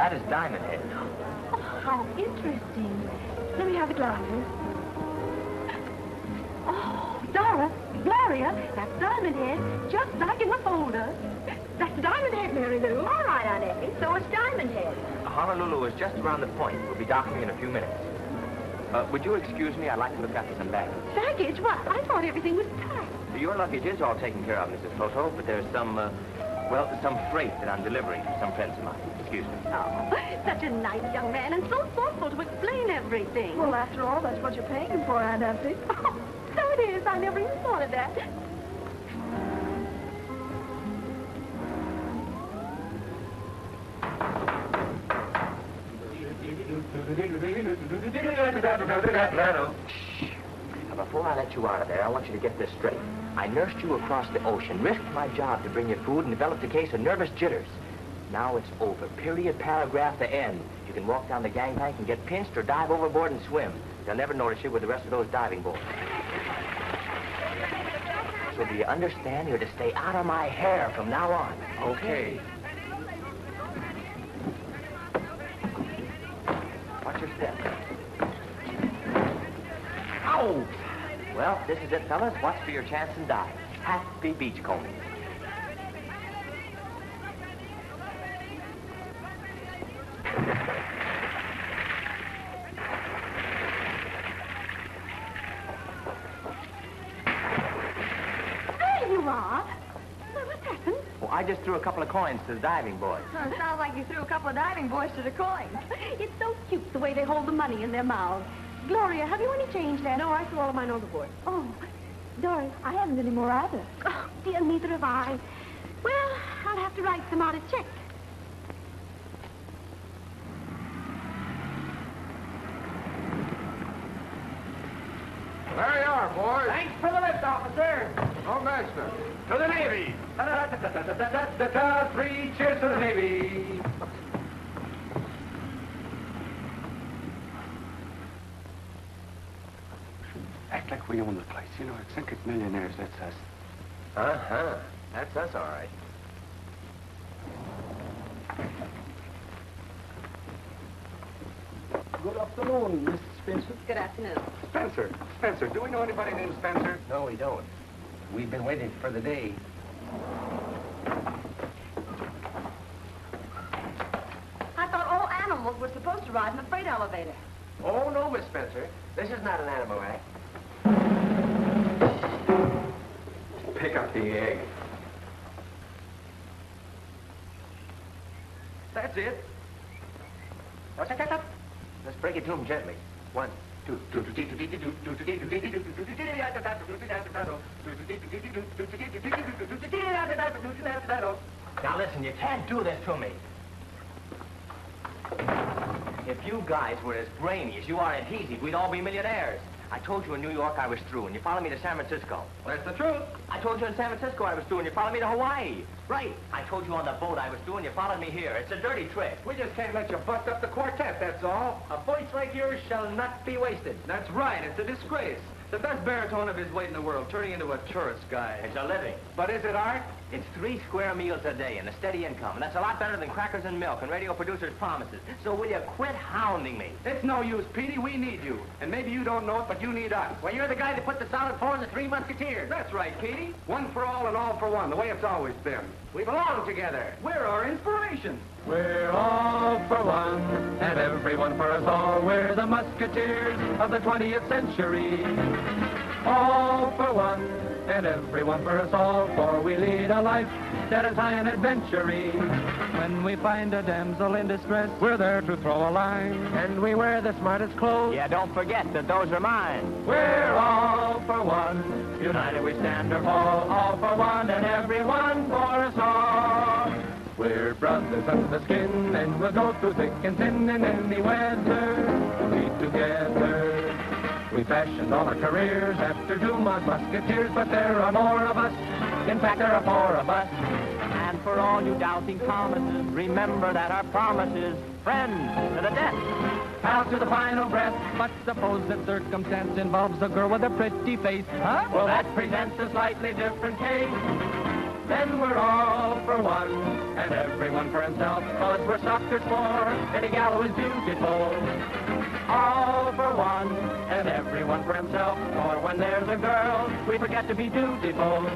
That is Diamond Head. Oh, how interesting. Let me have the glasses. Oh, Dora, Gloria, that's Diamond Head, just like in the folder. That's Diamond Head, Mary Lou. All right, Aunt Effie, so it's Diamond Head. Honolulu is just around the point. We'll be docking in a few minutes. Would you excuse me? I'd like to look after some baggage. Baggage? What? I thought everything was packed. Your luggage is all taken care of, Mrs. Toto, but there's some, some freight that I'm delivering to some friends of mine. Excuse me. Oh, such a nice young man and so thoughtful to explain everything. Well, after all, that's what you're paying him for, Aunt Effie. Oh, so it is. I never even thought of that. Now, before I let you out of there, I want you to get this straight. I nursed you across the ocean, risked my job to bring you food, and developed a case of nervous jitters. Now it's over. Period, paragraph, the end. You can walk down the gangplank and get pinched or dive overboard and swim. They'll never notice you with the rest of those diving boards. So do you understand? You're to stay out of my hair from now on. Okay. Watch your step. Ow! Well, this is it, fellas. Watch for your chance and dive. Happy beachcombing. There you are. Well, what's happened? Well, I just threw a couple of coins to the diving boys. It sounds like you threw a couple of diving boys to the coins. It's so cute the way they hold the money in their mouths. Gloria, have you any change left? No, I threw all of mine overboard. Oh, Doris, I haven't any more either. Oh, dear, neither have I. Well, I'll have to write some out a check. There you are, boys. Thanks for the lift, officer. Oh, master. To the Navy. 3 cheers to the Navy. Act like we own the place. You know, eccentric millionaires, that's us. Uh-huh. That's us, all right. Good afternoon, Mr. Spencer. Good afternoon. Spencer, do we know anybody named Spencer? No, we don't. We've been waiting for the day. I thought all animals were supposed to ride in the freight elevator. Oh, no, Miss Spencer. This is not an animal act. Pick up the egg. That's it. Let's break it to them gently. 1, 2. Now listen, you can't do this to me. If you guys were as brainy as you are adhesive, we'd all be millionaires. I told you in New York I was through, and you followed me to San Francisco. That's the truth. I told you in San Francisco I was through, and you followed me to Hawaii. Right. I told you on the boat I was through, and you followed me here. It's a dirty trick. We just can't let you bust up the quartet, that's all. A voice like yours shall not be wasted. That's right. It's a disgrace. The best baritone of his weight in the world, turning into a tourist guy. It's a living. But is it art? It's 3 square meals a day and a steady income, and that's a lot better than crackers and milk and radio producers' promises. So will you quit hounding me? It's no use, Petey. We need you. And maybe you don't know it, but you need us. Well, you're the guy that put the solid 4 in the 3 Musketeers. That's right, Petey. One for all and all for one, the way it's always been. We belong together. We're our inspiration. We're all for one, and everyone for us all. We're the Musketeers of the 20th century. All for one, and everyone for us all. For we lead a life that is high and adventure-y. When we find a damsel in distress, we're there to throw a line. And we wear the smartest clothes. Yeah, don't forget that those are mine. We're all for one. United we stand or fall. All for one, and everyone for us all. We're brothers of the skin, and we'll go through thick and thin in any weather. We'll be together. We fashioned all our careers after Dumas Musketeers, but there are more of us. In fact, there are 4 of us. And for all you doubting Thomases, remember that our promise is friends to the death. Out to the final breath. But suppose that circumstance involves a girl with a pretty face, huh? Well, that presents a slightly different case. then we're all for one, and everyone for himself, 'cause we're suckers for any gal who is beautiful. All for one, and everyone for himself, for when there's a girl, we forget to be dutiful.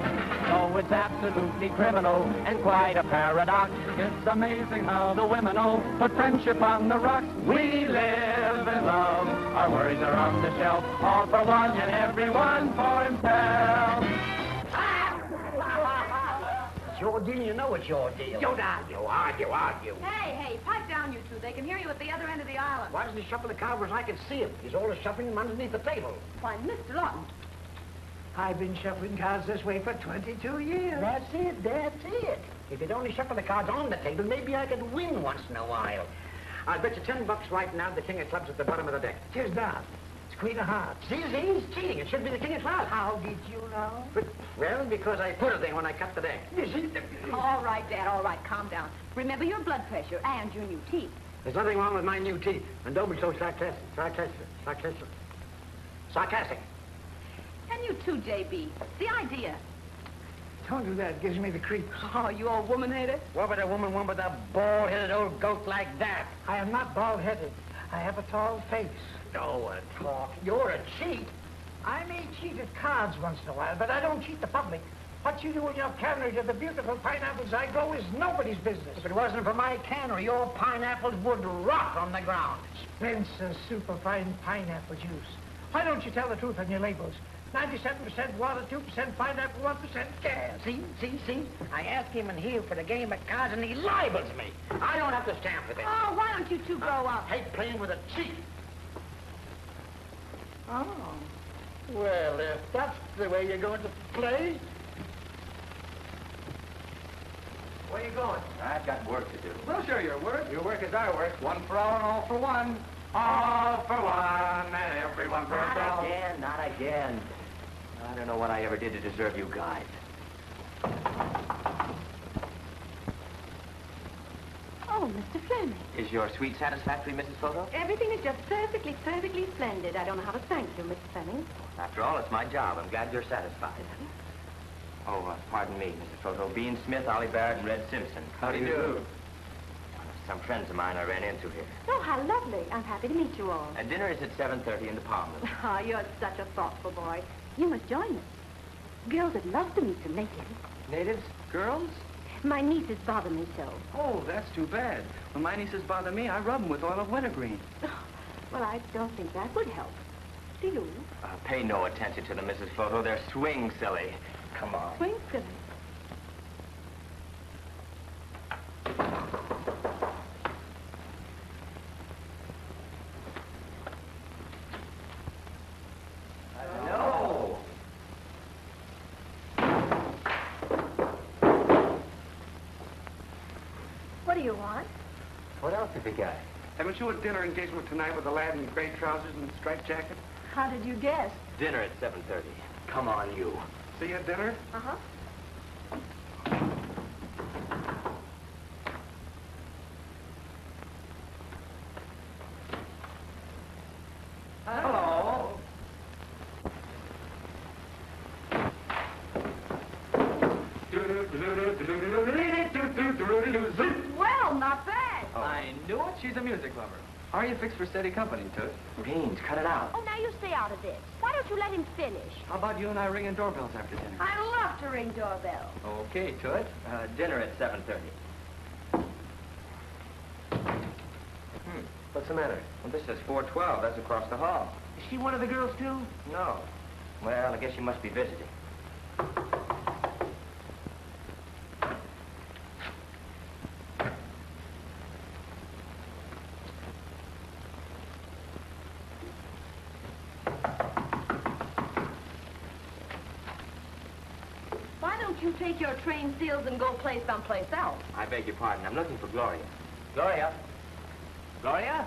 So it's absolutely criminal, and quite a paradox. It's amazing how the women all put friendship on the rocks. We live in love, our worries are on the shelf, all for one, and everyone for himself. It's your deal, you know it's your deal. Don't argue. Hey, pipe down, you two. They can hear you at the other end of the island. Why doesn't he shuffle the cards where I can see him? He's always shuffling them underneath the table. Why, Mr. Lawton. I've been shuffling cards this way for 22 years. That's it. If he'd only shuffle the cards on the table, maybe I could win once in a while. I'll bet you $10 right now the king of clubs at the bottom of the deck. Tis not. It's queen of hearts. See, he's cheating. It should be the king of clubs. How did you know? But, well, because I put it there when I cut the deck. You see? All right, Dad, all right. Calm down. Remember your blood pressure and your new teeth. There's nothing wrong with my new teeth. And don't be so sarcastic. And you too, J.B. The idea. Don't do that. It gives me the creeps. Oh, you old woman hater? What would a woman want with a bald-headed old goat like that? I am not bald-headed. I have a tall face. No talk. You're a cheat. I may cheat at cards once in a while, but I don't cheat the public. What you do in your cannery to the beautiful pineapples I grow is nobody's business. If it wasn't for my cannery, your pineapples would rot on the ground. Spencer's superfine pineapple juice. Why don't you tell the truth on your labels? 97% water, 2% pineapple, 1% gas. See? I asked him and Heel for the game of cards, and he libels me. I don't have to stamp for this. Oh, why don't you two grow up? I hate playing with a cheat. Oh. Well, if that's the way you're going to play... Where are you going? I've got work to do. Well, sure, your work. Your work is our work. One for all and all for one. All for one and everyone for himself. Not again. I don't know what I ever did to deserve you guys. Oh, Mr. Fleming. Is your suite satisfactory, Mrs. Photo? Everything is just perfectly splendid. I don't know how to thank you, Mr. Fleming. After all, it's my job. I'm glad you're satisfied. Oh, pardon me, Mrs. Photo. Bean Smith, Ollie Barrett, and Red Simpson. How do you do? Some friends of mine I ran into here. Oh, how lovely. I'm happy to meet you all. Dinner is at 7:30 in the Palm Room. Oh, you're such a thoughtful boy. You must join us. Girls would love to meet some natives. Natives? Girls? My nieces bother me so. Oh, that's too bad. When my nieces bother me, I rub them with oil of wintergreen. Well, I don't think that would help. Do you? Pay no attention to them, Mrs. Photo. They're swing silly. Come on. Swing silly. No. What do you want? What else have you got? Haven't you a dinner engagement tonight with a lad in gray trousers and striped jacket? How did you guess? Dinner at 7:30. Come on, you. See you at dinner? Uh-huh. Hello. Well, not bad. I knew it. She's a music lover. How are you fixed for steady company, Toot? Beans, cut it out. Oh, now you stay out of this. Why don't you let him finish? How about you and I ringing doorbells after dinner? I love to ring doorbells. Okay, Toot. Dinner at 7:30. What's the matter? Well, this is 412. That's across the hall. Is she one of the girls, too? No. Well, I guess you must be visiting. Why don't you take your train seals and go play someplace else? I beg your pardon. I'm looking for Gloria. Gloria? Gloria?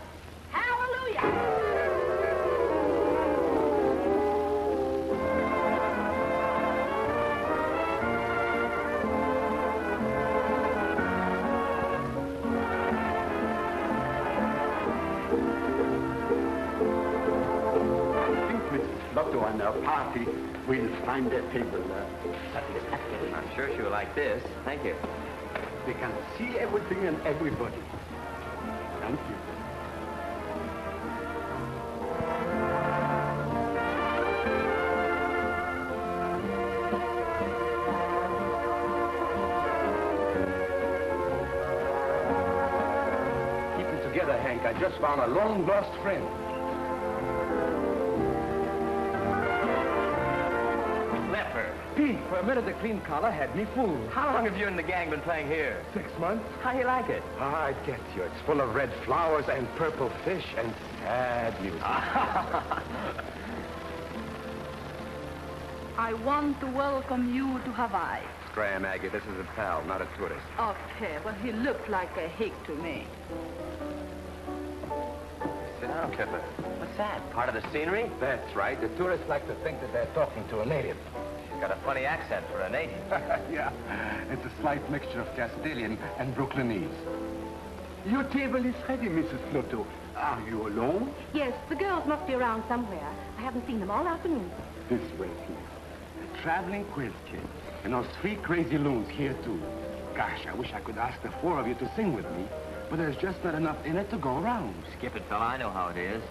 Hallelujah! I think Mrs. Lotto and her party We'll find a table. I'm sure she'll like this. Thank you. They can see everything and everybody. Thank you. Keep it together, Hank. I just found a long-lost friend. Leper. Pete, for a minute the clean collar had me fooled. How long have you and the gang been playing here? 6 months? How do you like it? Ah, I get you. It's full of red flowers and purple fish and sad music. I want to welcome you to Hawaii. Scram, Aggie. This is a pal, not a tourist. Okay, well, he looked like a hick to me. Sit down, Clipper. What's that? Part of the scenery? That's right. The tourists like to think that they're talking to a native. She's got a funny accent for a native. Yeah. It's a slight mixture of Castilian and Brooklynese. Your table is ready, Mrs. Flotto. Are you alone? Yes, the girls must be around somewhere. I haven't seen them all afternoon. This way, please. A traveling quiz kid. And those 3 crazy loons here, too. Gosh, I wish I could ask the 4 of you to sing with me, but there's just not enough in it to go around. Skip it, fella. I know how it is.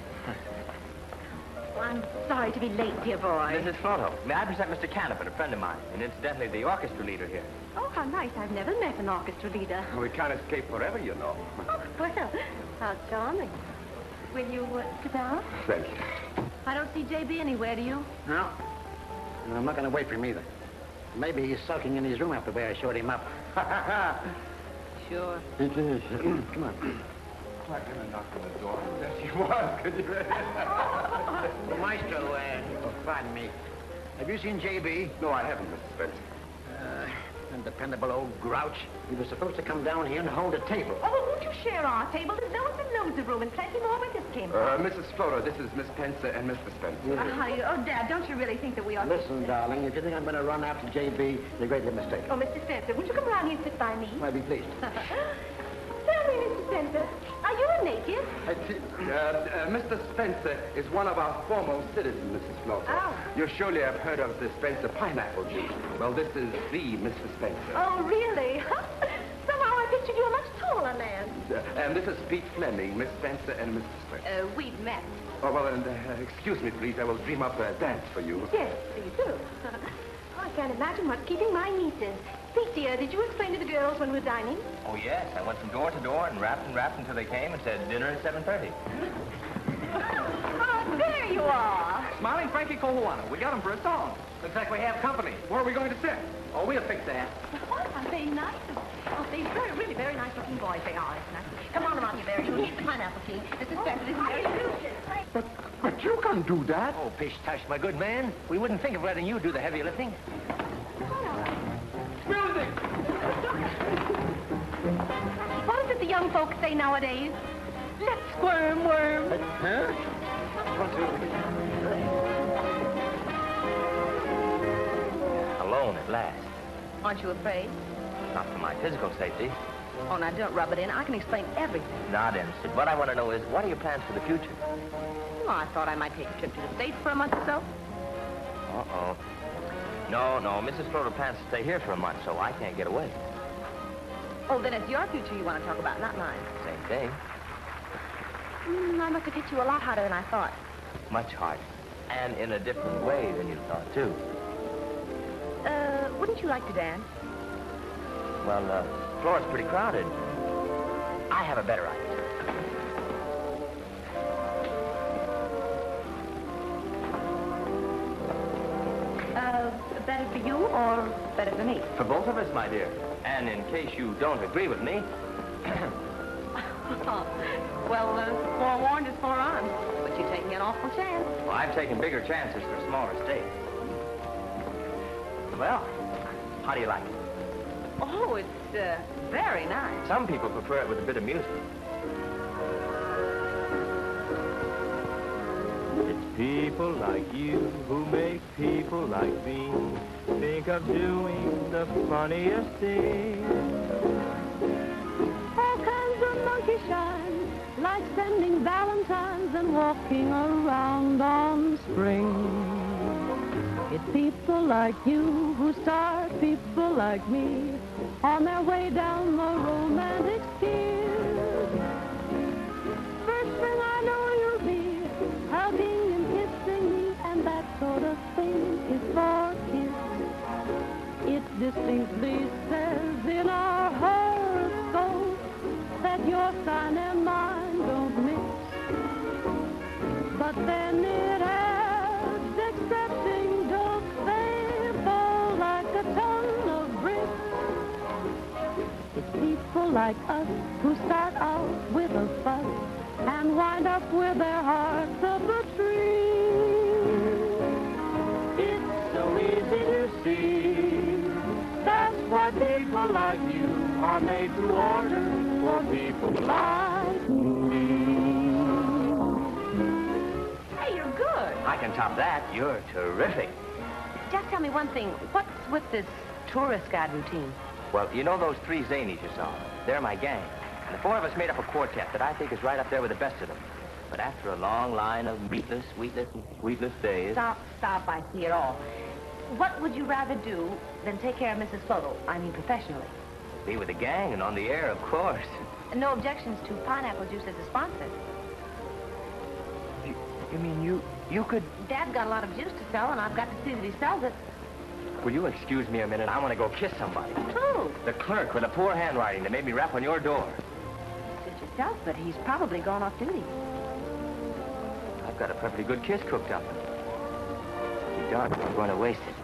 Oh, I'm sorry to be late, dear boy. Mrs. Flotto, may I present Mr. Canavan, a friend of mine, and incidentally the orchestra leader here. Oh, how nice. I've never met an orchestra leader. We can't escape forever, you know. Oh, well, how charming. Will you sit down? Thank you. I don't see J.B. anywhere, do you? No. And I'm not going to wait for him either. Maybe he's sulking in his room after the way I showed him up. Sure. It is. Come on. I'm going to knock on the door. There she was. Could you... Maestro, pardon me. Have you seen J.B.? No, I haven't, Mr. Spencer. Undependable old grouch. He was supposed to come down here and hold a table. Oh, won't you share our table? There's loads and loads of room and plenty more where this came from. Mrs. Flotto, this is Miss Spencer and Mr. Spencer. Oh, Dad, don't you really think that we ought to... Listen, darling, if you think I'm going to run after J.B., you're greatly mistaken. Oh, Mr. Spencer, won't you come around here and sit by me? I'd be pleased. Tell me, Mr. Spencer, are you a native? Mr. Spencer is one of our foremost citizens, Mrs. Flotto. Oh. You surely have heard of the Spencer pineapple juice. Well, this is the Mr. Spencer. Oh, really? Somehow I pictured you a much taller man. And this is Pete Fleming, Miss Spencer and Mr. Spencer. We've met. Oh, well, and excuse me, please. I will dream up a dance for you. Yes, please do. I can't imagine what's keeping my nieces. Pete, dear, did you explain to the girls when we were dining? Oh, yes. I went from door to door and rapped until they came and said dinner at 7:30. Oh, there you are. Smiling Frankie Cohuana. We got him for a song. Looks like we have company. Where are we going to sit? Oh, we'll fix that. What? Are they nice? Oh, they're really very nice-looking boys, they are. Come on along, you Mary. You'll eat the pineapple tea. Mrs. Spencer is very But you can't do that. Oh, pish-tush, my good man. We wouldn't think of letting you do the heavy lifting. Music! What is it the young folks say nowadays? Let's squirm, worm. Huh? Alone at last. Aren't you afraid? Not for my physical safety. Oh, now, don't rub it in. I can explain everything. Not interested. What I want to know is, what are your plans for the future? Well, I thought I might take a trip to the States for a month or so. Uh-oh. No, Mrs. Florida plans to stay here for a month, so I can't get away. Oh, then it's your future you want to talk about, not mine. Same thing. I must have hit you a lot harder than I thought. Much harder. And in a different way than you thought, too. Wouldn't you like to dance? Well, floor's pretty crowded. I have a better idea. Better for you or better for me? For both of us, my dear. And in case you don't agree with me... Well, forewarned is forearmed. But you're taking an awful chance. Well, I've taken bigger chances for smaller stakes. Well, how do you like it? Oh, it's very nice. Some people prefer it with a bit of music. It's people like you who make people like me think of doing the funniest thing. All kinds of monkey shines, like sending valentines and walking around on spring. It's people like you who start people like me on their way down the romantic pier. First thing I know you'll be hugging and kissing me, and that sort of thing is for kids. It distinctly says in our horoscope that your sign and mine don't mix. But then it adds, accepting jokes, they fall like a ton of bricks. It's people like us who start out with a fuss and wind up with their hearts up a tree. It's so easy to see. That's why people like you are made to order for people like me. I can top that. You're terrific. Just tell me one thing. What's with this tourist guide routine? Well, you know those three zanies you saw? They're my gang. And the four of us made up a quartet that I think is right up there with the best of them. But after a long line of meatless, sweetless days... Stop. I see it all. What would you rather do than take care of Mrs. Photo? I mean, professionally. Be with the gang and on the air, of course. And no objections to pineapple juice as a sponsor. You mean you could... Dad's got a lot of juice to sell, and I've got to see that he sells it. Will you excuse me a minute? I want to go kiss somebody. Who? The clerk with the poor handwriting that made me rap on your door. Suit yourself, but he's probably gone off duty. I've got a perfectly good kiss cooked up. You darn it, I'm going to waste it.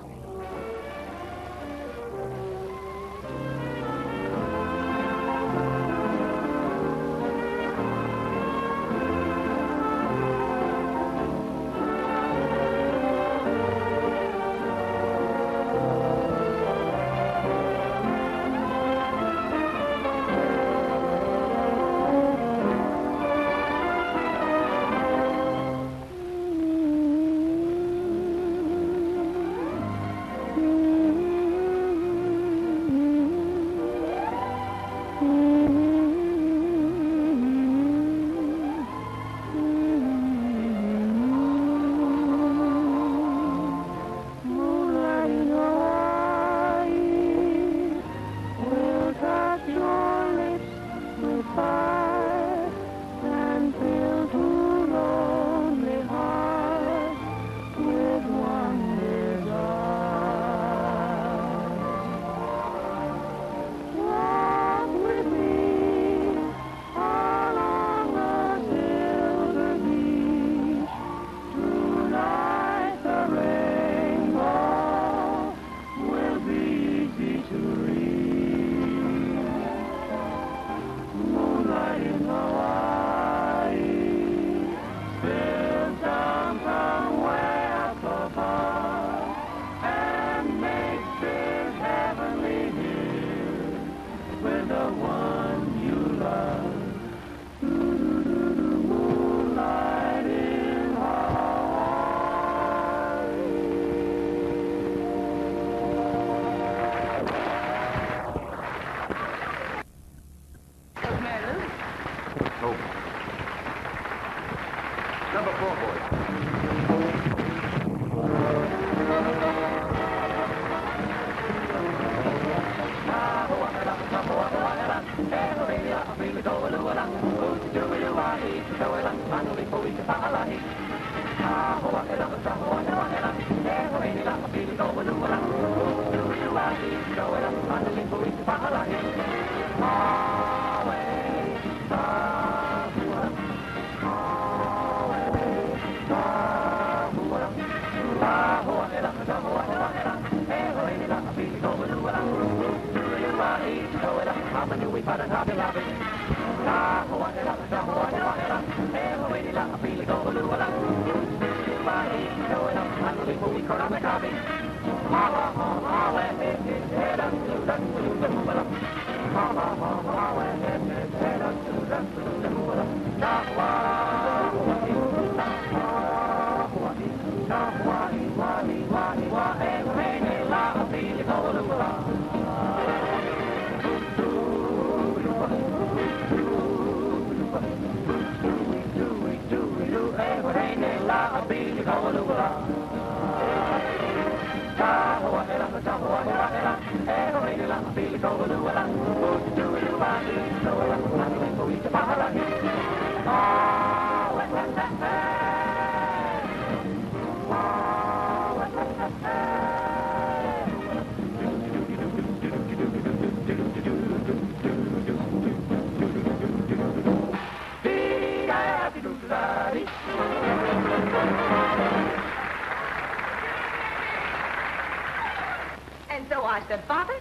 And so I said, Father,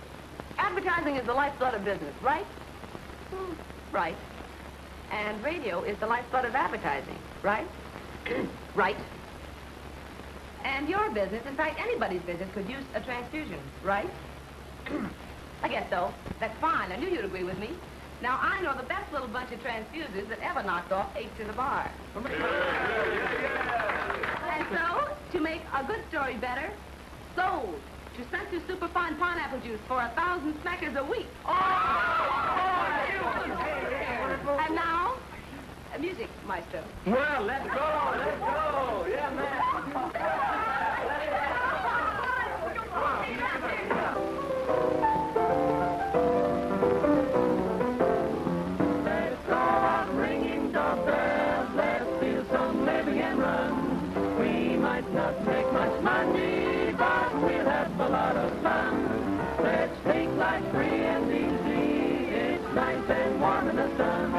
advertising is the lifeblood of business, right? Right. And radio is the lifeblood of advertising, right? Right. And your business, in fact, anybody's business, could use a transfusion, right? I guess so. That's fine. I knew you'd agree with me. Now, I know the best little bunch of transfusers that ever knocked off 8 to the bar. And so, to make a good story better, sold to Sensu Superfine Pineapple Juice for 1,000 smackers a week. And now, music, maestro. Well, let's go, let's go. Yeah, man. Let's go out ringing doorbells. Let's feel some living and run. We might not make much money, but we'll have a lot of fun. Let's take life free and easy. It's nice and warm in the sun.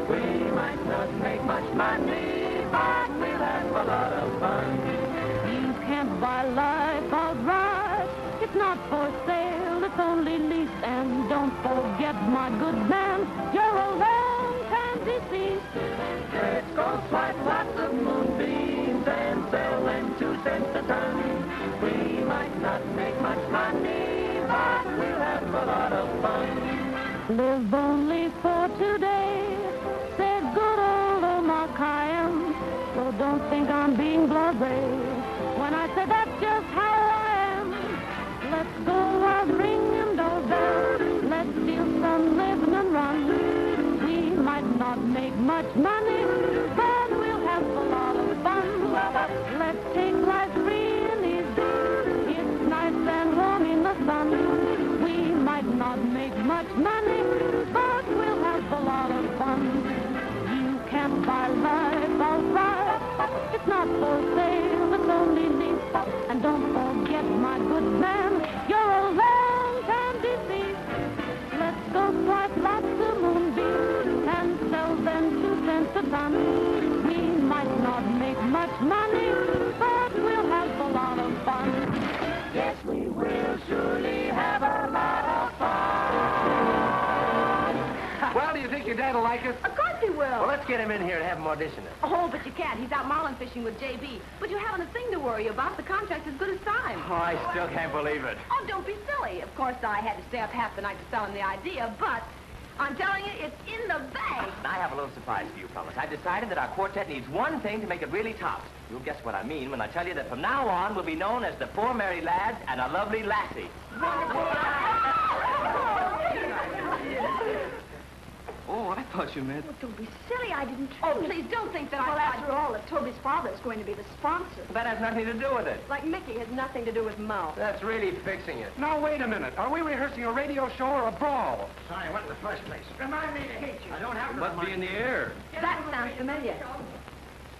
We might not make much money, but we'll have a lot of fun. You can't buy life outright. It's not for sale, it's only leased. And don't forget, my good man, you're a long time deceased. Let's go swipe lots of moonbeams and sell them 2 cents a ton. We might not make much money, but we'll have a lot of fun. Live only for today, said good old Omar Khayyam. So don't think I'm being blasé when I say that's just how I am. Let's go out ringing doorbells. Let's steal some living and run. We might not make much money, but we'll have a lot of fun. Let's take life free and easy. It's nice and warm in the sun. We might not make much money, but we'll have a lot of fun. You can't buy life outright. It's not for sale, it's only leased. And don't forget, my good man, you're a long time deceased. Let's go swipe lots of moonbeams and sell them 2 cents a ton. We might not make much money, but we'll have a lot of fun. Yes, we will surely have a lot of fun. Well, do you think your dad will like us? Of course he will. Well, let's get him in here and have him audition us. Oh, but you can't. He's out marlin fishing with J.B. But you haven't a thing to worry about. The contract's as good as signed. Oh, I still can't believe it. Oh, don't be silly. Of course, I had to stay up half the night to sell him the idea, but I'm telling you, it's in the bag. I have a little surprise for you, fellas. I've decided that our quartet needs one thing to make it really top. You'll guess what I mean when I tell you that from now on, we'll be known as the 4 Merry Lads and a Lovely Lassie. Oh, I thought you meant... Oh, don't be silly. I didn't Oh, try. please don't think that Well, I... after all, if Toby's father is going to be the sponsor. That has nothing to do with it. Like Mickey has nothing to do with mouth. That's really fixing it. Now, wait a minute. Are we rehearsing a radio show or a brawl? Sorry, what in the first place? Remind me to hate you. I don't have to Must be in the air. That sounds familiar.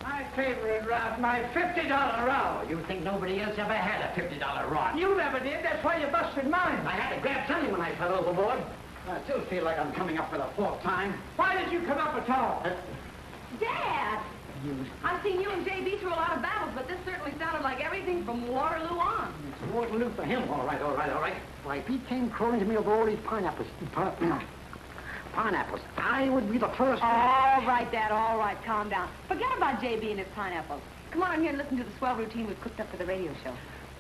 My favorite route, my $50 route. You think nobody else ever had a $50 rod? You never did. That's why you busted mine. I had to grab Sonny when I fell overboard. I still feel like I'm coming up for the 4th time. Why did you come up at all? Dad! I've seen you and J.B. through a lot of battles, but this certainly sounded like everything from Waterloo on. It's Waterloo for him. All right. Why, if he came crawling to me over all these pineapples, pineapples, I would be the first. All right, Dad, all right. Calm down. Forget about J.B. and his pineapples. Come on in here and listen to the swell routine we've cooked up for the radio show.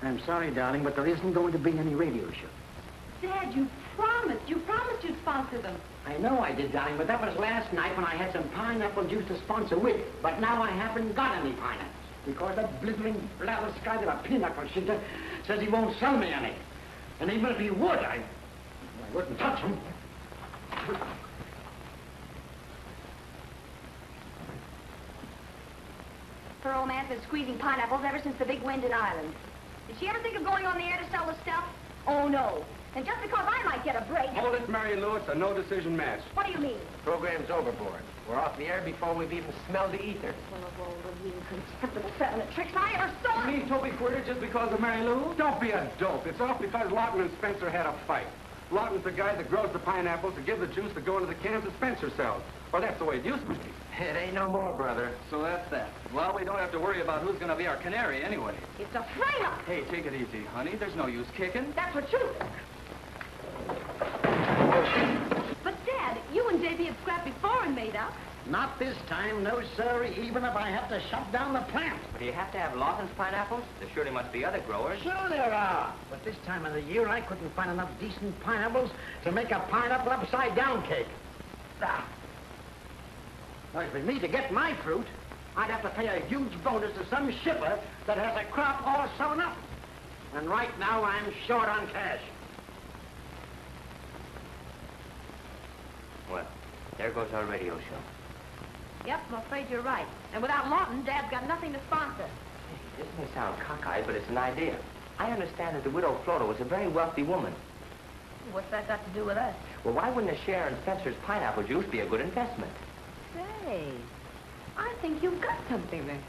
I'm sorry, darling, but there isn't going to be any radio show. Dad, you promised. You promised you'd sponsor them. I know I did, darling, but that was last night when I had some pineapple juice to sponsor with. But now I haven't got any pineapples. Because that blithering blather guy, that pinochle shitter, says he won't sell me any. And even if he would, I wouldn't touch him. Her old man's been squeezing pineapples ever since the big wind in Ireland. Did she ever think of going on the air to sell the stuff? Oh, no. And just because I might get a break... Hold it, Mary Lou. It's a no-decision match. What do you mean? Program's overboard. We're off the air before we've even smelled the ether. Full of all the mean, contemptible feminine tricks I ever saw. You mean Toby quitted just because of Mary Lou? Don't be a dope. It's off because Lawton and Spencer had a fight. Lawton's the guy that grows the pineapples to give the juice to go into the cans that Spencer sells. Or that's the way it used to be. It ain't no more, brother. So that's that. Well, we don't have to worry about who's going to be our canary anyway. It's a frame-up. Hey, take it easy, honey. There's no use kicking. That's what you think. But, Dad, you and Davy had scrapped before and made up. Not this time, no, sir, even if I have to shut down the plant. Do you have to have Lawton's pineapples? There surely must be other growers. Sure there are. But this time of the year, I couldn't find enough decent pineapples to make a pineapple upside-down cake. Ah. Well, for me to get my fruit, I'd have to pay a huge bonus to some shipper that has a crop all sewn up. And right now, I'm short on cash. Well, there goes our radio show. Yep, I'm afraid you're right. And without Lawton, Dad's got nothing to sponsor. Hey, this may sound cockeyed, but it's an idea. I understand that the widow Flora was a very wealthy woman. What's that got to do with us? Well, why wouldn't a share in Spencer's pineapple juice be a good investment? Say, I think you've got something there.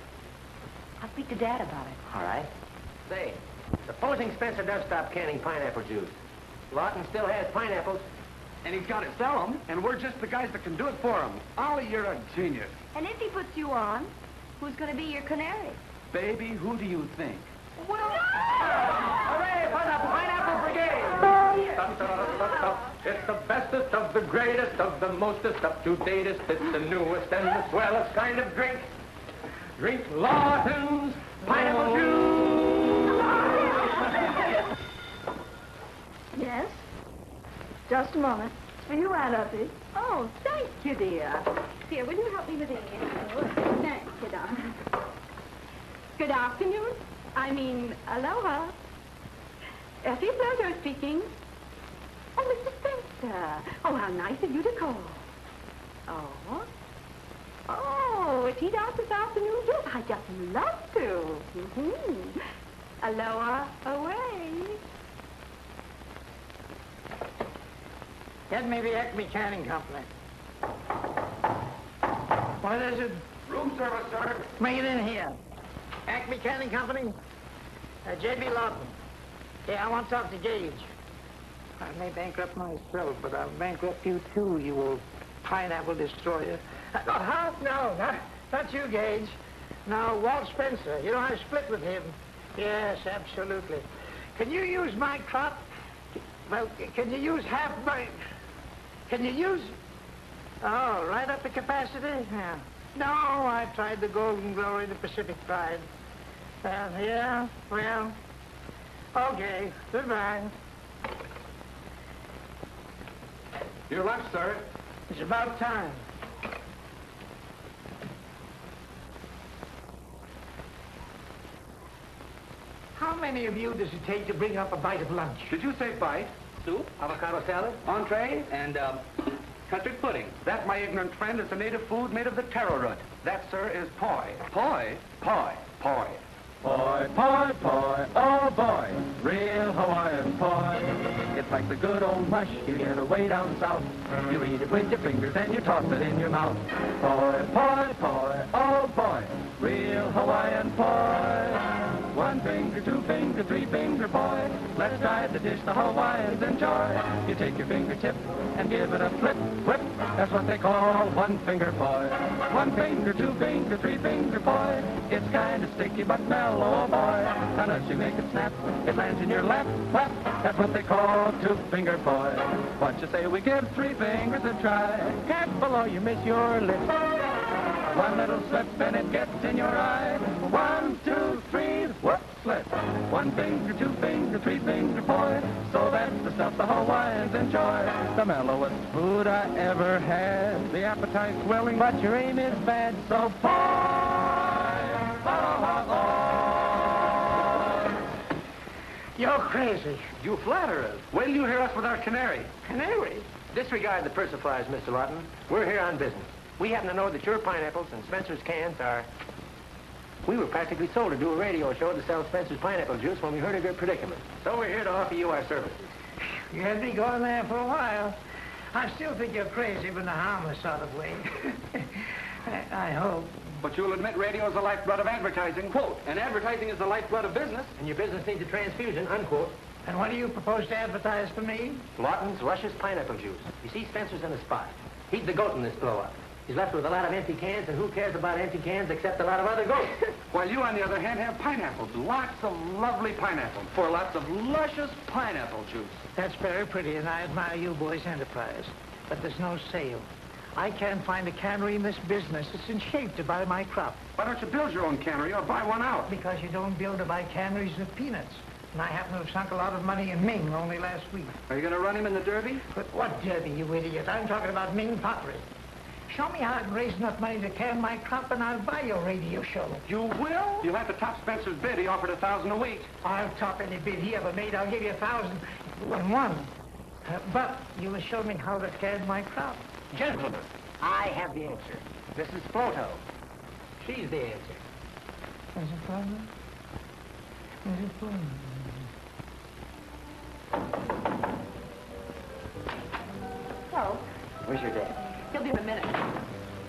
I'll speak to Dad about it. All right. Say, supposing Spencer does stop canning pineapple juice. Lawton still has pineapples. And he's got to sell them, and we're just the guys that can do it for him. Ollie, you're a genius. And if he puts you on, who's going to be your canary? Baby, who do you think? Well, Hooray for the Pineapple Brigade! It's the bestest of the greatest of the mostest up-to-datest. It's the newest and the swellest kind of drink. Drink Lawton's pineapple juice. yes? Just a moment. It's for you, Aunt Uppy. Oh, thank you, dear. Here, will you help me with these? Thanks, darling. Good afternoon. I mean, aloha. Effie Flozo speaking. Oh, Mr. Spencer. Oh, how nice of you to call. Oh? Oh, if he'd asked this afternoon, yes, I'd just love to. Mm-hmm. Aloha away. Get me the Acme Canning Company. What is it? Room service, sir. Bring it in here. Acme Canning Company. J.B. Lawton. Yeah, I want to talk to Gage. I may bankrupt myself, but I'll bankrupt you too, you old pineapple destroyer. No, not you, Gage. No, Walt Spencer. You know, I split with him. Yes, absolutely. Can you use my crop? Well, can you use half my... Can you use... Oh, right up to capacity? Yeah. No, I tried the Golden Glory, the Pacific Pride. Yeah, well... Okay, goodbye. Your lunch, sir. It's about time. How many of you does it take to bring up a bite of lunch? Did you say bite? Soup, avocado salad, Entree? and custard pudding. That, my ignorant friend, is a native food made of the taro root. That, sir, is poi. Poi? Poi. Poi. Poi, poi, poi, oh boy, real Hawaiian poi. It's like the good old mush you get away down south. You eat it with your fingers and you toss it in your mouth. Poi, poi, poi, oh boy, real Hawaiian poi. 1 finger, 2 finger, 3 finger poi. Let's try the dish the Hawaiians enjoy. You take your fingertip and give it a flip, whip. That's what they call 1 finger poi. 1 finger, 2 finger, 3 finger poi. It's kind of sticky but mellow, oh boy. Unless you make it snap, it lands in your lap, flap. That's what they call 2 finger poi. What you say we give 3 fingers a try? Half below you miss your lip. 1 little slip and it gets in your eye. 1, 2, 3, whoop, slip. 1 finger, 2 finger, 3 finger poi. So that's the stuff the Hawaiians enjoy. The mellowest food I ever had. The appetite's willing, but your aim is bad. So poi, You're crazy. You flatter us. Wait till you hear us with our canary. Canary? Disregard the persiflage, Mr. Lawton. We're here on business. We happen to know that your pineapples and Spencer's cans are We were practically sold to do a radio show to sell Spencer's pineapple juice when we heard of your predicament. So we're here to offer you our services. You had me going there for a while. I still think you're crazy, but in a harmless sort of way. I hope. But you'll admit radio is the lifeblood of advertising. Quote, and advertising is the lifeblood of business, and your business needs a transfusion, unquote. And what do you propose to advertise for me? Lawton's luscious pineapple juice. You see, Spencer's in a spot. He's the goat in this blow-up. He's left with a lot of empty cans, and who cares about empty cans except a lot of other goats? While you, on the other hand, have pineapples. Lots of lovely pineapples for lots of luscious pineapple juice. That's very pretty, and I admire you boys' enterprise. But there's no sale. I can't find a cannery in this business that's in shape to buy my crop. Why don't you build your own cannery or buy one out? Because you don't build or buy canneries with peanuts. And I happen to have sunk a lot of money in Ming only last week. Are you going to run him in the Derby? But what Derby, you idiot? I'm talking about Ming pottery. Show me how I can raise enough money to can my crop, and I'll buy your radio show. You will? You'll have to top Spencer's bid. He offered $1,000 a week. I'll top any bid he ever made. I'll give you 1,000 and one. But you will show me how to can my crop. Gentlemen, I have the answer. Mrs. Floto. She's the answer. Is it fun? Is it fun? Hello. Where's your dad? He'll be in a minute.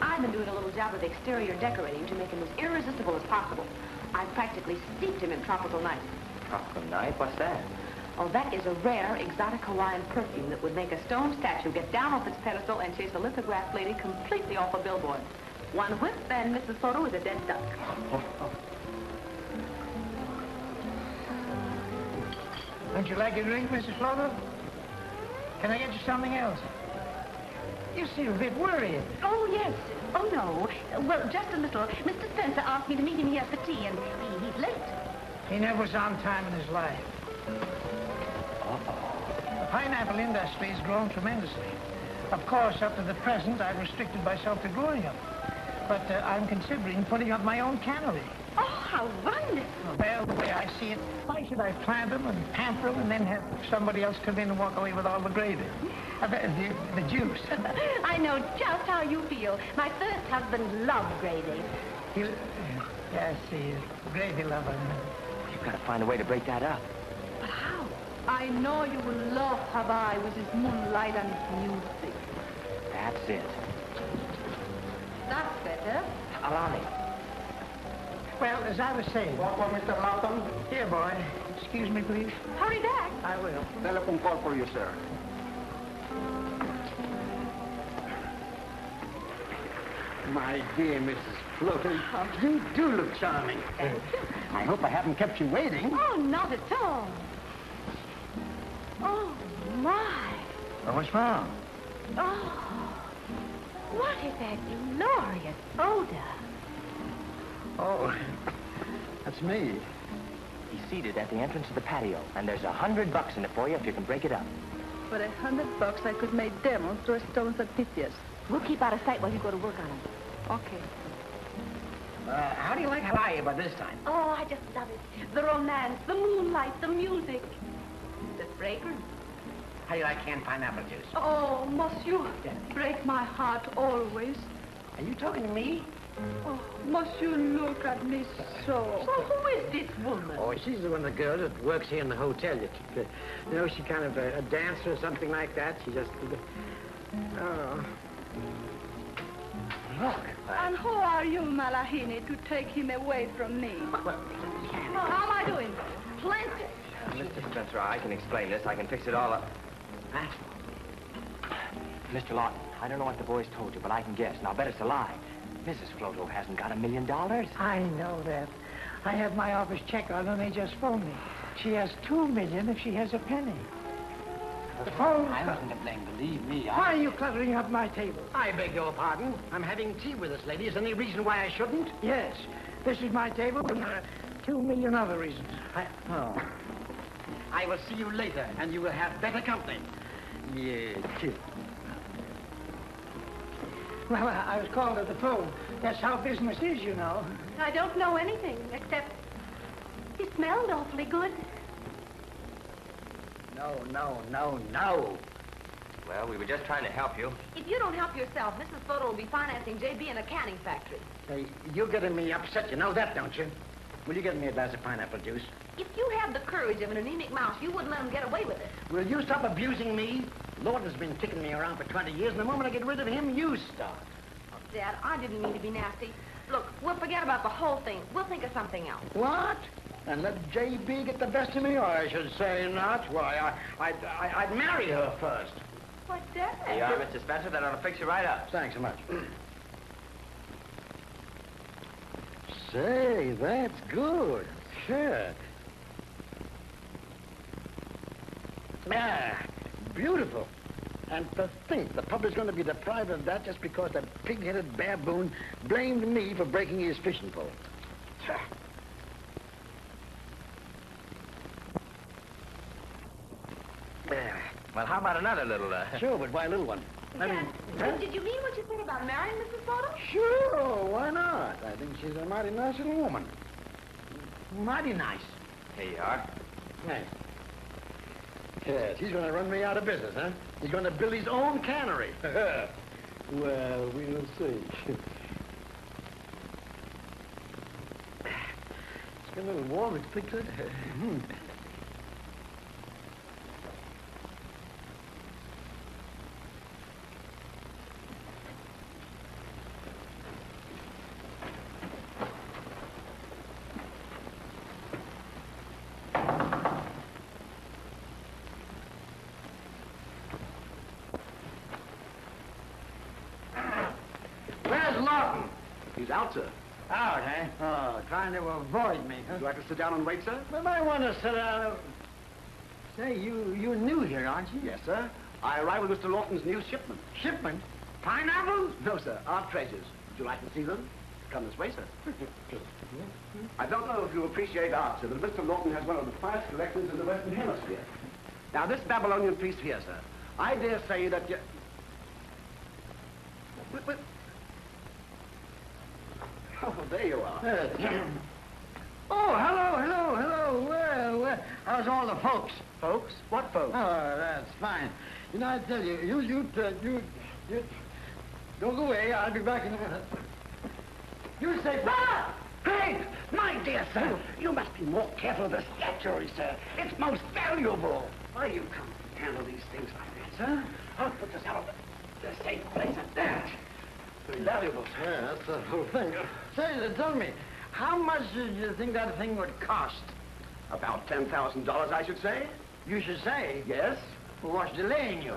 I've been doing a little job of exterior decorating to make him as irresistible as possible. I've practically steeped him in tropical night. Tropical night? What's that? Oh, that is a rare, exotic Hawaiian perfume that would make a stone statue get down off its pedestal and chase a lithographed lady completely off a billboard. One whiff, and Mrs. Photo is a dead duck. Don't you like your drink, Mrs. Floto? Can I get you something else? You seem a bit worried. Oh, yes. Oh, no. Well, just a little. Mr. Spencer asked me to meet him here for tea, and he's late. He never was on time in his life. The pineapple industry has grown tremendously. Of course, up to the present, I've restricted myself to growing them. But I'm considering putting up my own cannery. Oh, how wonderful. Well, the way I see it, why should I plant them and pamper them and then have somebody else come in and walk away with all the gravy? The juice. I know just how you feel. My first husband loved gravy. Yeah, I see. Gravy lover. You've got to find a way to break that up. But how? I know you will love Hawaii with its moonlight and its music. That's it. That's better. Allow me. Well, as I was saying... Walk on, Mr. Lawton. Here, boy. Excuse me, please. Hurry back. I will. Telephone call for you, sir. My dear Mrs. Floater, you do look charming. I hope I haven't kept you waiting. Oh, not at all. Oh, my. Oh, what's wrong? Oh, what is that glorious odor? Oh, that's me. He's seated at the entrance of the patio, and there's $100 in it for you if you can break it up. For $100, I could make demos throw stones at Pythias. We'll keep out of sight while you go to work on them. Okay. How do you like Hawaii by this time? Oh, I just love it. The romance, the moonlight, the music. The fragrance. How do you like canned pineapple juice? Oh, monsieur, break my heart always. Are you talking to me? Oh, monsieur, look at me so. So who is this woman? Oh, she's the one of the girls that works here in the hotel. You know, she's kind of a dancer or something like that. She just... Oh. Look. And who are you, Malahini, to take him away from me? Well, How am I doing? Plenty. Mr. Spencer, I can explain this. I can fix it all up. Huh? Mr. Lawton, I don't know what the boys told you, but I can guess, and I'll bet it's a lie. Mrs. Floto hasn't got $1 million. I know that. I have my office check on, and they just phoned me. She has $2 million if she has a penny. The phone... I wasn't to blame, believe me. Why are you cluttering up my table? I beg your pardon. I'm having tea with this lady. Is there any reason why I shouldn't? Yes. This is my table, and there are 2 million other reasons. Oh. I will see you later, and you will have better company. Yes. Well, I was called to the phone. That's how business is, you know. I don't know anything, except he smelled awfully good. No. Well, we were just trying to help you. If you don't help yourself, Mrs. Photo will be financing JB in a canning factory. Hey, you're getting me upset. You know that, don't you? Will you get me a glass of pineapple juice? If you have the courage of an anemic mouse, you wouldn't let him get away with it. Will you stop abusing me? Lawton's been kicking me around for 20 years, and the moment I get rid of him, you start. Oh, Dad, I didn't mean to be nasty. Look, we'll forget about the whole thing. We'll think of something else. What? And let JB get the best of me, or I should say not. Why, I'd marry her first. What, Dad? Here you are, Mr. Spencer. That ought to fix you right up. Thanks so much. Say, that's good. Sure. Ah, beautiful. And to think the public's going to be deprived of that just because that pig-headed baboon blamed me for breaking his fishing pole. Well, how about another little, Sure, but why a little one? Dad, did you mean what you said about marrying Mrs. Photo? Sure, why not? I think she's a mighty nice little woman. Mighty nice. Here you are. Hey. Yes, he's going to run me out of business, huh? He's going to build his own cannery. Well, we'll see. It's got a little warm. It's pretty good. He's out, sir. Out, eh? Oh, trying to avoid me, huh? Would you like to sit down and wait, sir? But I want to sit down. Say, you're new here, aren't you? Yes, sir. I arrived with Mr. Lawton's new shipment. Shipment? Pineapples? No, sir. Art treasures. Would you like to see them? Come this way, sir. I don't know if you appreciate art, sir, but Mr. Lawton has one of the finest collections in the Western Hemisphere. Now, this Babylonian piece here, sir, I dare say that you... Oh, there you are. Oh, hello. Well, how's all the folks? Folks? What folks? Oh, that's fine. You know, I tell you, you don't go away. I'll be back in a minute. You say, Ah! Hey, my dear sir, you must be more careful of the statuary, sir. It's most valuable. Why do you come to handle these things like that, sir? I'll put this out of the safe place at that. Very valuable, sir. yeah, that's the whole thing. Say, tell me, how much did you think that thing would cost? About $10,000, I should say. You should say. Yes? Well, what's delaying you?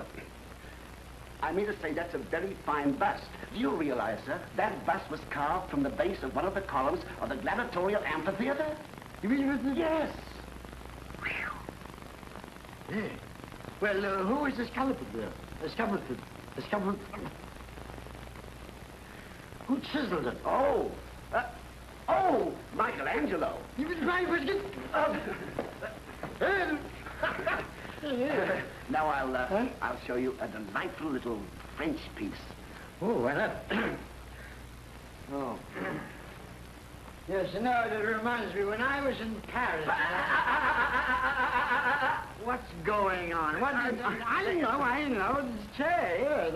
I mean to say that's a very fine bust. Do you realize, sir, that bust was carved from the base of one of the columns of the gladiatorial amphitheater? You mean with the... Yes. Yeah. Well, who is this sculptor there? The sculptor. Who chiseled it? Oh, Michelangelo. You was right, was it? Now I'll show you a delightful little French piece. Oh, why not? Oh. Yes, you know, it reminds me, when I was in Paris... What's going on? What I know. It's chair. Yes,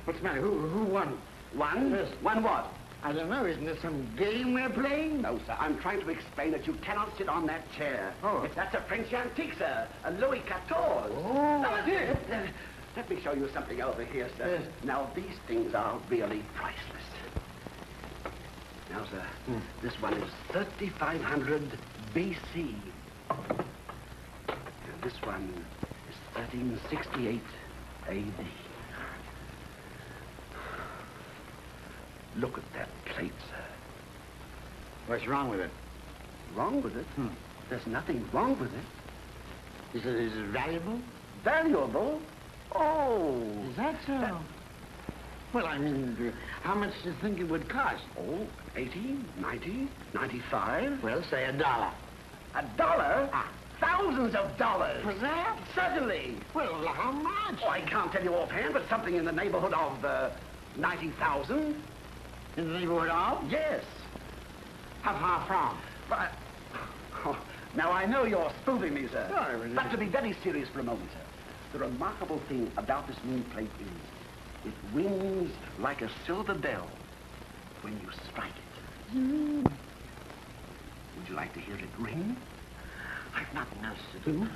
What's the matter? Who won? Won? Yes. Won what? I don't know. Isn't there some game we're playing? No, sir. I'm trying to explain that you cannot sit on that chair. Oh. That's a French antique, sir. A Louis XIV. Oh, Now, let me show you something over here, sir. Yes. Now, these things are really priceless. Now, sir, this one is 3,500 BC. And this one is 1368 AD. Look at that plate, sir. What's wrong with it? Wrong with it? There's nothing wrong with it. Is it valuable? Valuable? Oh. Is that so? Well, I mean, how much do you think it would cost? Oh, 80, 90, 95. Well, say $1. $1? Ah. Thousands of dollars. For that? Certainly. Well, how much? Oh, I can't tell you offhand, but something in the neighborhood of 90,000. In the neighborhood of? Yes. How far from? But, now, I know you're spoofing me, sir. No, I was- But to be very serious for a moment, sir, The remarkable thing about this moon plate is it rings like a silver bell when you strike it. Would you like to hear it ring? I've nothing else to do.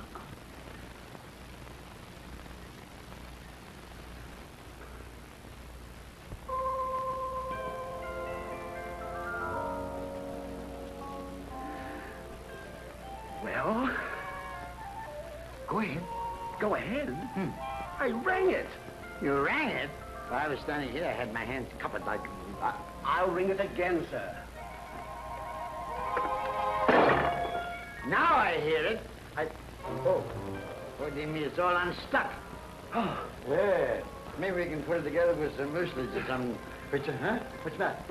Well, go ahead. Go ahead. I rang it. You rang it? If I was standing here, I had my hands covered like... I'll ring it again, sir. Now I hear it. Oh, what do you mean? It's all unstuck. Oh. Yeah. Maybe we can put it together with some mucilage or some... Huh? What's that?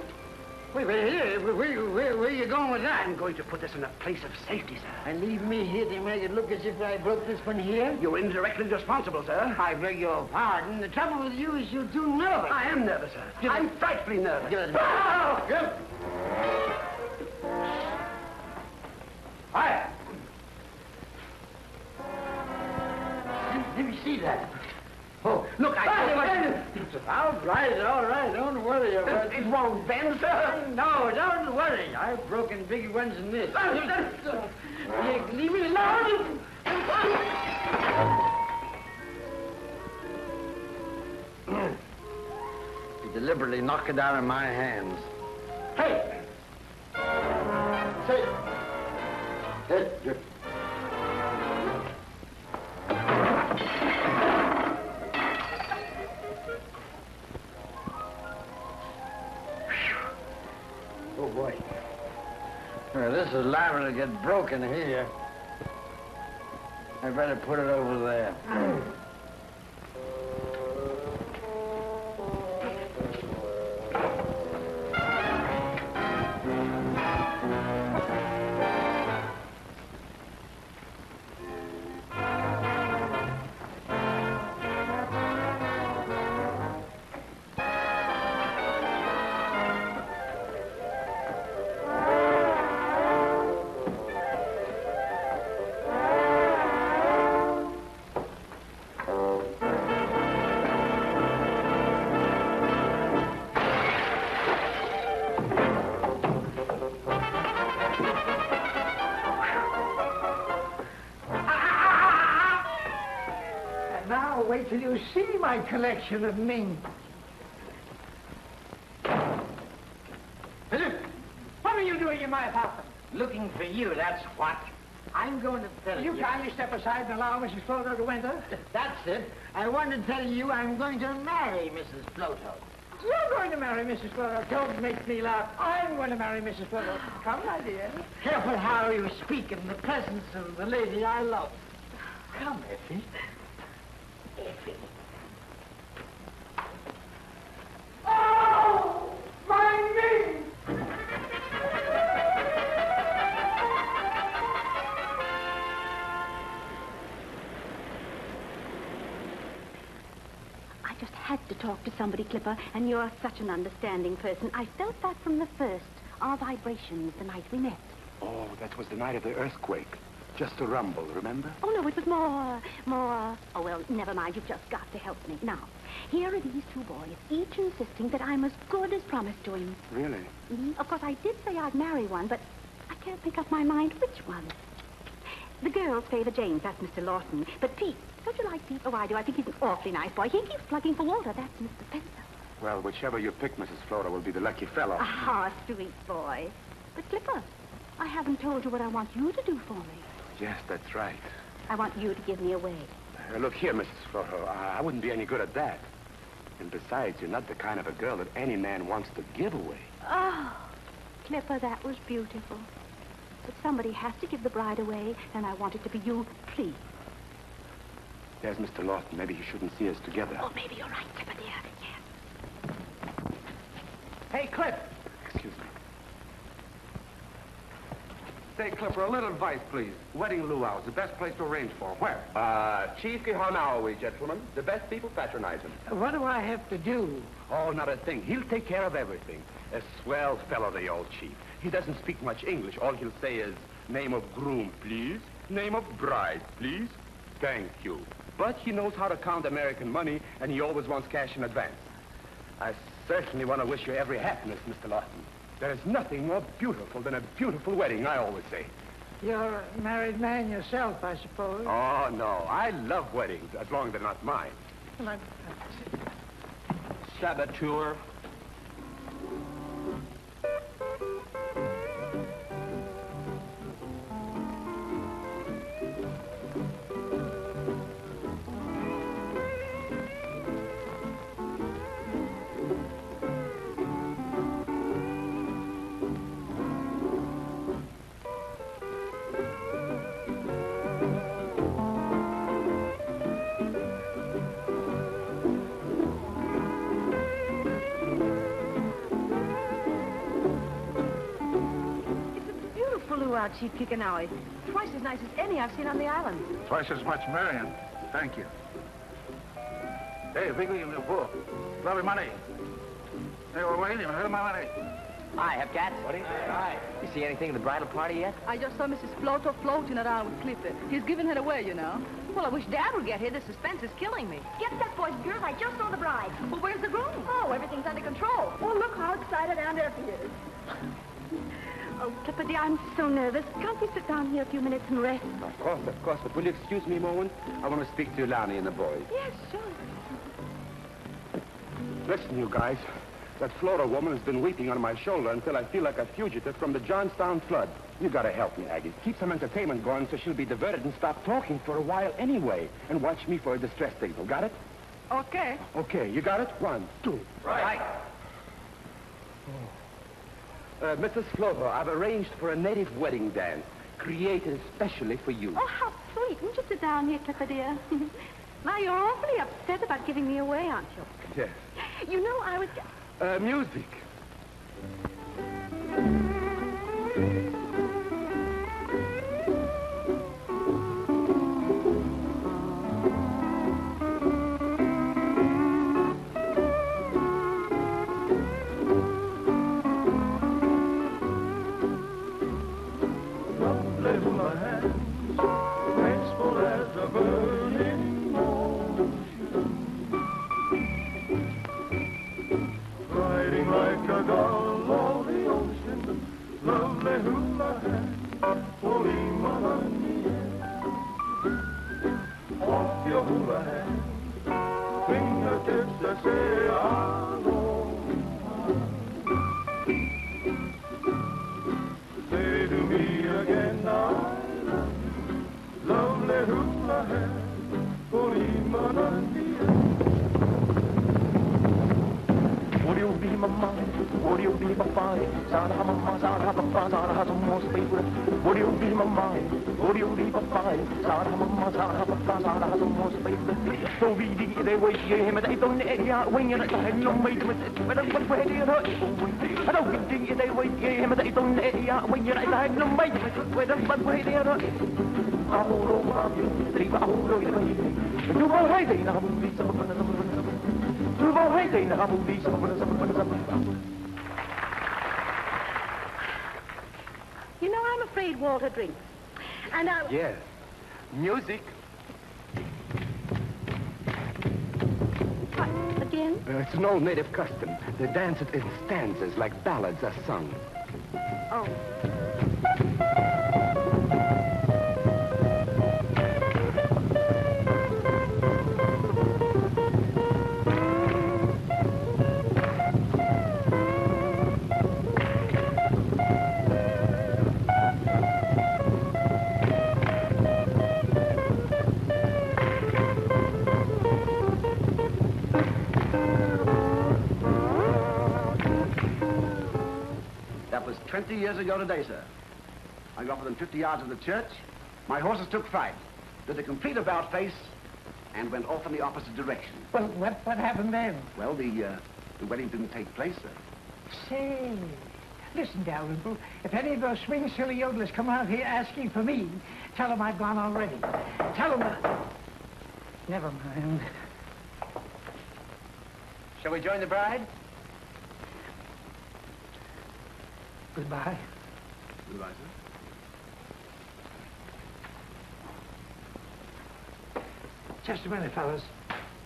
Wait, here. Where are you going with that? I'm going to put this in a place of safety, sir. And leave me here to make it look as if I broke this one here? You're indirectly responsible, sir. I beg your pardon. The trouble with you is you're too nervous. I am nervous, sir. I'm frightfully nervous. Give it to me. Oh! Give it. Fire! Let me see that. Oh, look, All right. Don't worry about it. It won't bend, sir. No, don't worry. I've broken bigger ones than this. Leave me alone. You deliberately knocked it out of my hands. Hey! Say. Hey, you. Oh, boy. Well, this is liable to get broken here. I better put it over there. Wait till you see my collection of mink. What are you doing in my apartment? Looking for you, that's what. I'm going to tell you. Will you kindly step aside and allow Mrs. Floto to enter? That's it. I want to tell you I'm going to marry Mrs. Floto. You're going to marry Mrs. Floto. Don't make me laugh. I'm going to marry Mrs. Floto. Come, my dear. Careful how you speak in the presence of the lady I love. Come, Effie. Effie. Oh! My mink! I just had to talk to somebody, Clipper, and you're such an understanding person. I felt that from the first. Our vibrations the night we met. Oh, that was the night of the earthquake. Just a rumble, remember? Oh, no, it was more... Oh, well, never mind. You've just got to help me. Now, here are these two boys, each insisting that I'm as good as promised to him. Really? Of course, I did say I'd marry one, but I can't make up my mind which one. The girls favor James, that's Mr. Lawson. But Pete, don't you like Pete? Oh, I do. I think he's an awfully nice boy. He keeps plugging for water. That's Mr. Spencer. Well, whichever you pick, Mrs. Flora, will be the lucky fellow. Ah, sweet boy. But, Clipper, I haven't told you what I want you to do for me. Yes, that's right. I want you to give me away. Look here, Mrs. Flora, I wouldn't be any good at that. And besides, you're not the kind of a girl that any man wants to give away. Oh, Clipper, that was beautiful. But somebody has to give the bride away, and I want it to be you, please. There's Mr. Lawson. Maybe he shouldn't see us together. Oh, maybe you're right, Clipper, dear. Yes. Hey, Clip. Excuse me. Say, Clipper, a little advice, please. Wedding luau's the best place to arrange for. Where? Chief Kihanawi, gentlemen. The best people patronize him. What do I have to do? Oh, not a thing. He'll take care of everything. A swell fellow, the old chief. He doesn't speak much English. All he'll say is, name of groom, please. Name of bride, please. Thank you. But he knows how to count American money, and he always wants cash in advance. I certainly want to wish you every happiness, Mr. Lawton. There is nothing more beautiful than a beautiful wedding, I always say. You're a married man yourself, I suppose. Oh, no. I love weddings, as long as they're not mine. Well, Saboteur. Chief Kikanawi. Twice as nice as any I've seen on the island. Twice as much, Marion. Thank you. Hey, Wrigley, you little fool. Lovely money. Hey, well, wait a minute. Where's my money? Hi, Hepcat. Hi. You see anything of the bridal party yet? I just saw Mrs. Floto floating around with Clifford. He's giving her away, you know. Well, I wish Dad would get here. The suspense is killing me. Get set, boys and girls. I just saw the bride. Well, where's the groom? Oh, everything's under control. Oh, look how excited Aunt Effie is. Oh, Clifford, dear, I'm so nervous. Can't we sit down here a few minutes and rest? Of course. But will you excuse me a moment? I want to speak to Lonnie and the boys. Yes, sure. Listen, you guys. That Flora woman has been weeping on my shoulder until I feel like a fugitive from the Johnstown flood. You gotta help me, Aggie. Keep some entertainment going so she'll be diverted and stop talking for a while anyway. And watch me for a distress signal. Got it? Okay. Okay, you got it? 1, 2. Right. Mrs. Flover, I've arranged for a native wedding dance, created especially for you. Oh, how sweet. Won't you sit down here, Clifford, dear? Now, you're awfully upset about giving me away, aren't you? Yes. You know, I was... Music. You know, I'm afraid Walter drinks. And I... Yes. Music. What, again? It's an old native custom. They dance it in stanzas like ballads are sung. Oh. That was 20 years ago today, sir. I got within 50 yards of the church. My horses took fright, did a complete about-face, and went off in the opposite direction. Well, what happened then? Well, the wedding didn't take place, sir. Say, listen, Dalrymple. If any of those swing silly yodelers come out here asking for me, tell them I've gone already. Tell them that... Never mind. Shall we join the bride? Goodbye. Goodbye, sir. Just a minute, fellas.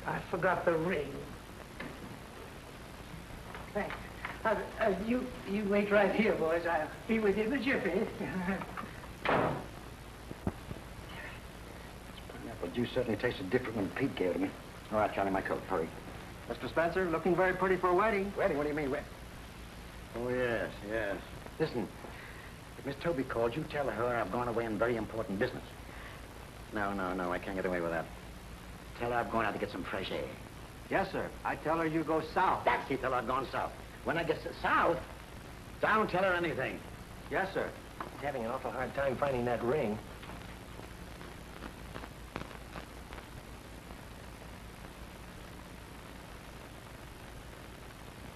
I forgot the ring. Thanks. You wait right here, boys. I'll be with you in a jiffy. Pineapple juice certainly tasted different when Pete gave it to me. All right, Charlie, my coat. Hurry. Mr. Spencer, looking very pretty for a wedding. Wedding? What do you mean, Oh, yes, yes. Listen, if Miss Toby calls you, tell her I've gone away on very important business. No, I can't get away with that. Tell her I've gone out to get some fresh air. Yes, sir. I tell her you go south. That's it, tell her I've gone south. When I get south, don't tell her anything. Yes, sir. He's having an awful hard time finding that ring.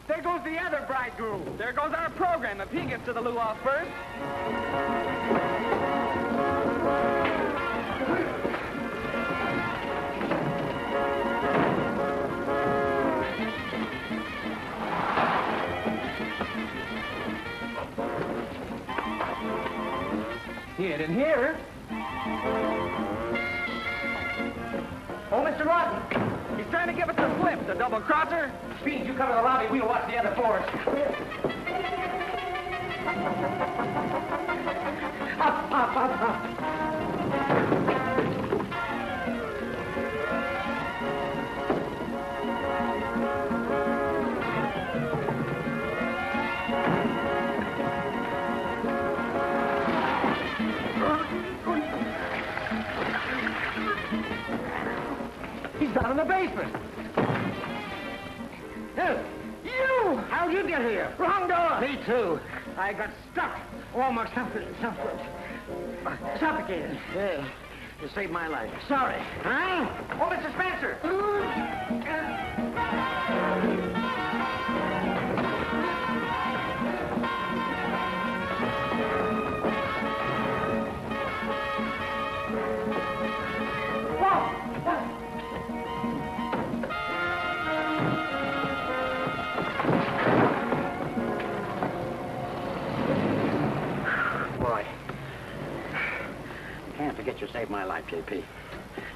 There goes the other bridegroom. There goes our program if he gets to the luau first. Get in here. Oh, Mr. Rotten. He's trying to give us the slip, the double crosser. Speed, you cover the lobby. We'll watch the other floors. Up. He's down in the basement. You! How'd you get here? Wrong door. Me too. I got stuck. Almost suffocated. Yeah. You saved my life. Sorry. Huh? Oh, Mr. Spencer. Can't forget you saved my life, J.P.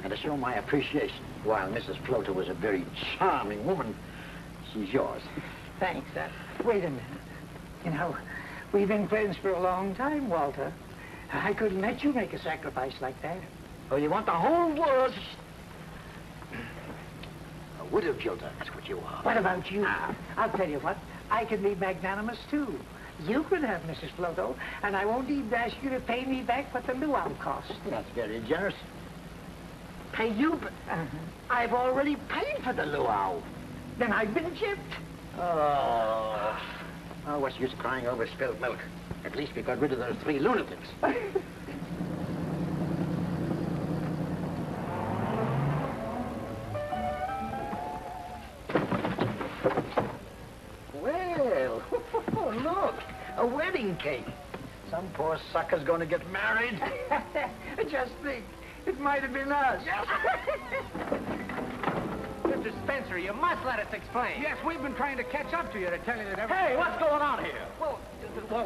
And to show my appreciation, while Mrs. Floater was a very charming woman, she's yours. Thanks. Wait a minute. You know, we've been friends for a long time, Walter. I couldn't let you make a sacrifice like that. Oh, you want the whole world a widow jilter, that's what you are. What about you? I'll tell you what. I can be magnanimous, too. You could have Mrs. Floto, and I won't even ask you to pay me back what the luau cost. That's very generous. Pay you, but I've already paid for the luau. Then I've been gypped. Oh, what's the use of crying over spilled milk? At least we got rid of those 3 lunatics. Well, look, a wedding cake. Some poor sucker's going to get married. Just think, it might have been us. Mr. Spencer, you must let us explain. Yes, we've been trying to catch up to you to tell you that everything... Hey, what's going on here? Well,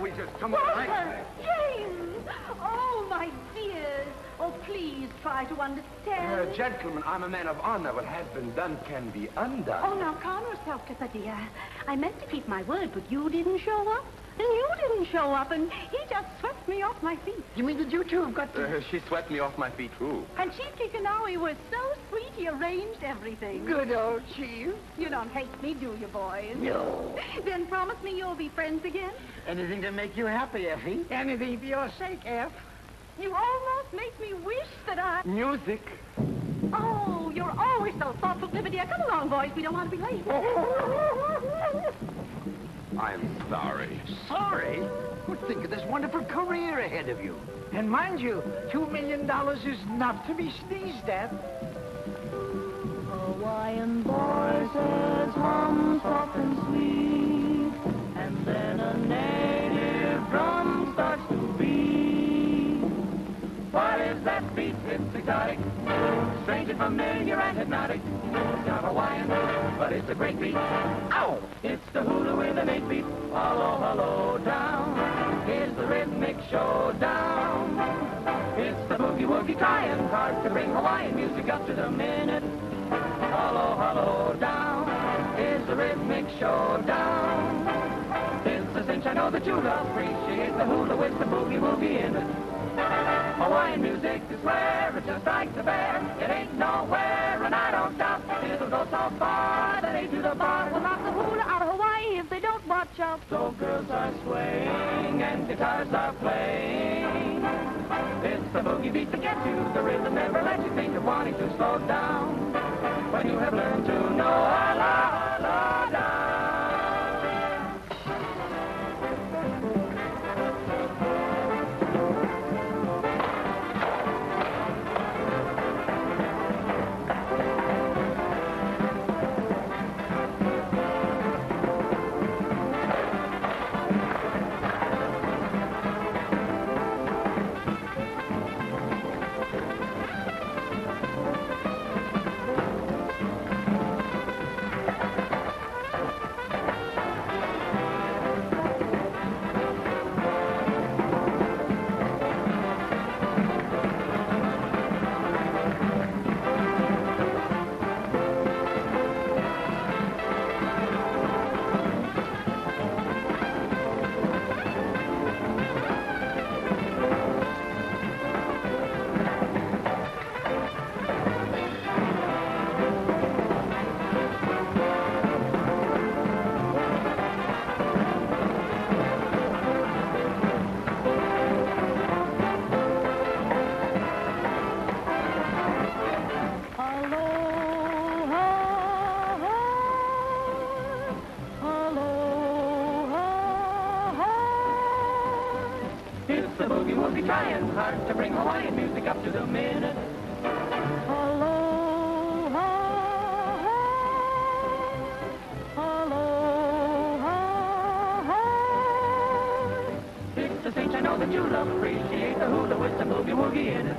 we just come Walter! James! Oh, my dears. Oh, please try to understand. Gentlemen, I'm a man of honor. What has been done can be undone. Oh, now calm yourself, Clipper, dear. I meant to keep my word, but you didn't show up. And you didn't show up, and he just swept me off my feet. You mean that you two have got to... She swept me off my feet, too. And Chief Kikanawi was so sweet, he arranged everything. Good old Chief. You don't hate me, do you, boys? No. Then promise me you'll be friends again. Anything to make you happy, Effie. Anything for your sake, F. You almost make me wish that I... Music. Oh, you're always so thoughtful, Clipper, dear. Come along, boys. We don't want to be late. I'm sorry. Sorry? Well, think of this wonderful career ahead of you. And mind you, $2 million is not to be sneezed at. Hawaiian boy says hum soft and sweet, and then a native drum starts to beat. What is that beat? It's exotic, strange and familiar and hypnotic. It's not Hawaiian, but it's a great beat. Ow! It's the hula with an 8-beat. Hello, hello, down. Here's the rhythmic showdown. It's the boogie-woogie trying hard to bring Hawaiian music up to the minute. Hollow, hollow down is the rhythmic showdown. It's a cinch I know that you'll appreciate the hula with the boogie-woogie in it. Hawaiian music is where it's just like the bear. It ain't nowhere, and I don't doubt it'll go so far that they to the bar will knock the hula out of Hawaii if they don't watch out. So girls are swaying and guitars are playing. It's the boogie beat that gets you the rhythm, never let you think of wanting to slow down. When you have learned to know la la down. Trying hard to bring Hawaiian music up to the minute. Aloha, aloha. It's a cinch I know that you'll appreciate the hula with the boogie-woogie in it.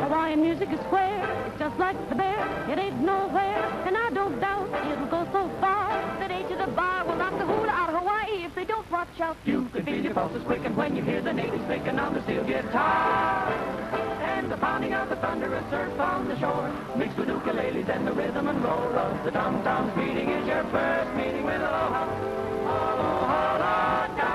Hawaiian music is square, it's just like the bear. It ain't nowhere, and I don't doubt it'll go so far that A to the bar will knock the hula out of Hawaii if they don't watch out. You can feel your pulses quicken when you hear the natives picking on the steel guitar. And the pounding of the thunderous surf on the shore, mixed with ukuleles and the rhythm and roll of the tom-toms beating is your first meeting with aloha. Aloha, la, da.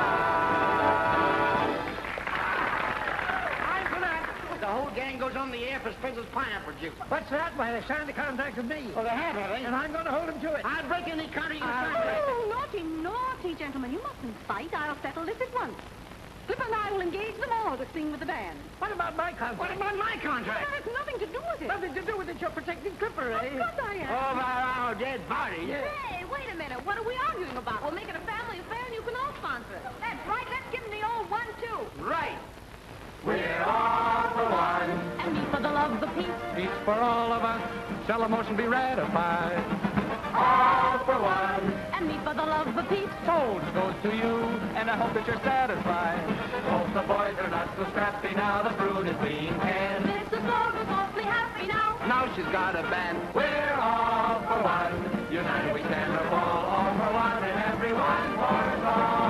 The whole gang goes on the air for Spencer's pineapple juice. What's that? Why, they signed a contract with me. Well, they have they? And I'm going to hold them to it. I'll break any contract you sign. Oh, naughty, naughty, gentlemen. You mustn't fight. I'll settle this at once. Flipper and I will engage them all to sing with the band. What about my contract? What about my contract? That has nothing to do with it. Nothing to do with it. You're protecting Clipper, eh? Of course I am. Over our dead body. Yeah. Hey, wait a minute. What are we arguing about? We'll make it a family affair and you can all sponsor it. That's right. Let's give them the old 1-2. Right. We're all for one. And me for the love of peace. Peace for all of us. Shall a motion be ratified? All for one. And me for the love of peace. Told goes to you, and I hope that you're satisfied. Both the boys are not so scrappy now. The fruit is being canned. Mrs. Morgan's awfully happy now. Now she's got a band. We're all for one. United we stand or fall. All for one, and everyone for us all.